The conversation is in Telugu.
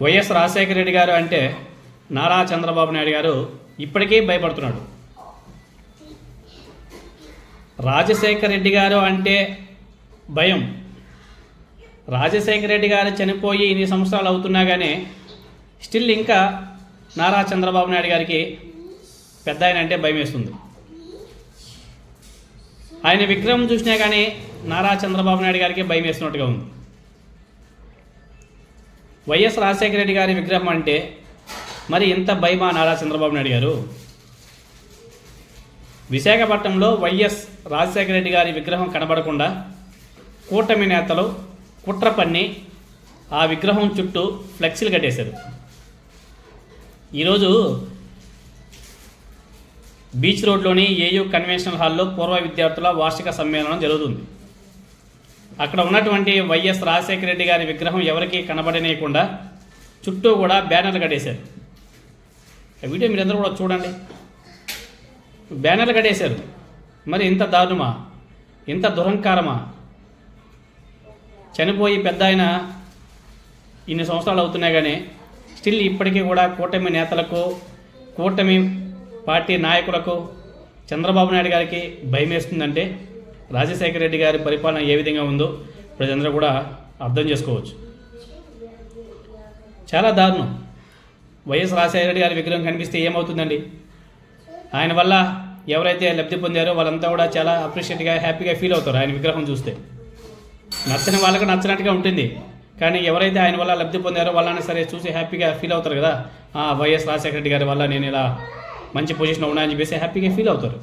వైఎస్ రాజశేఖర రెడ్డి గారు అంటే నారా చంద్రబాబు నాయుడు గారు ఇప్పటికీ భయపడుతున్నాడు. రాజశేఖర రెడ్డి గారు అంటే భయం. రాజశేఖర రెడ్డి గారు చనిపోయి ఇన్ని సంవత్సరాలు అవుతున్నా కానీ స్టిల్ ఇంకా నారా చంద్రబాబు నాయుడు గారికి పెద్ద ఆయన అంటే భయం వేస్తుంది. ఆయన విగ్రహం చూసినా కానీ నారా చంద్రబాబు నాయుడు గారికి భయం వేస్తున్నట్టుగా ఉంది. వైఎస్ రాజశేఖర రెడ్డి గారి విగ్రహం అంటే మరి ఇంత భయమా నారా చంద్రబాబు నాయుడు గారు? విశాఖపట్నంలో వైఎస్ రాజశేఖర రెడ్డి గారి విగ్రహం కనబడకుండా కూటమి నేతలు కుట్ర పన్ని ఆ విగ్రహం చుట్టూ ఫ్లెక్సీలు కట్టేశారు. ఈరోజు బీచ్ రోడ్లోని ఏయూ కన్వెన్షనల్ హాల్లో పూర్వ విద్యార్థుల వార్షిక సమ్మేళనం జరుగుతుంది. అక్కడ ఉన్నటువంటి వైఎస్ రాజశేఖర రెడ్డి గారి విగ్రహం ఎవరికీ కనబడనీయకుండా చుట్టూ కూడా బ్యానర్లు కట్టేశారు. వీడియో మీరందరూ కూడా చూడండి. బ్యానర్లు కట్టేశారు. మరి ఇంత దారుణమా, ఇంత దురహంకారమా? చనిపోయి పెద్ద ఆయన ఇన్ని సంవత్సరాలు అవుతున్నాయి కానీ స్టిల్ ఇప్పటికీ కూడా కూటమి నేతలకు, కూటమి పార్టీ నాయకులకు, చంద్రబాబు నాయుడు గారికి భయం వేస్తుందంటే రాజశేఖర రెడ్డి గారి పరిపాలన ఏ విధంగా ఉందో ప్రజలందరూ కూడా అర్థం చేసుకోవచ్చు. చాలా దారుణం. వైఎస్ రాజశేఖర రెడ్డి గారి విగ్రహం కనిపిస్తే ఏమవుతుందండి? ఆయన వల్ల ఎవరైతే లబ్ధి పొందారో వాళ్ళంతా కూడా చాలా అప్రిషియేట్గా, హ్యాపీగా ఫీల్ అవుతారు ఆయన విగ్రహం చూస్తే. నచ్చని వాళ్ళకు నచ్చినట్టుగా ఉంటుంది, కానీ ఎవరైతే ఆయన వల్ల లబ్ధి పొందారో వాళ్ళని సరే చూసి హ్యాపీగా ఫీల్ అవుతారు కదా. వైఎస్ రాజశేఖర రెడ్డి గారి వల్ల నేను ఇలా మంచి పొజిషన్లో ఉన్నాయని చెప్పేసి హ్యాపీగా ఫీల్ అవుతారు.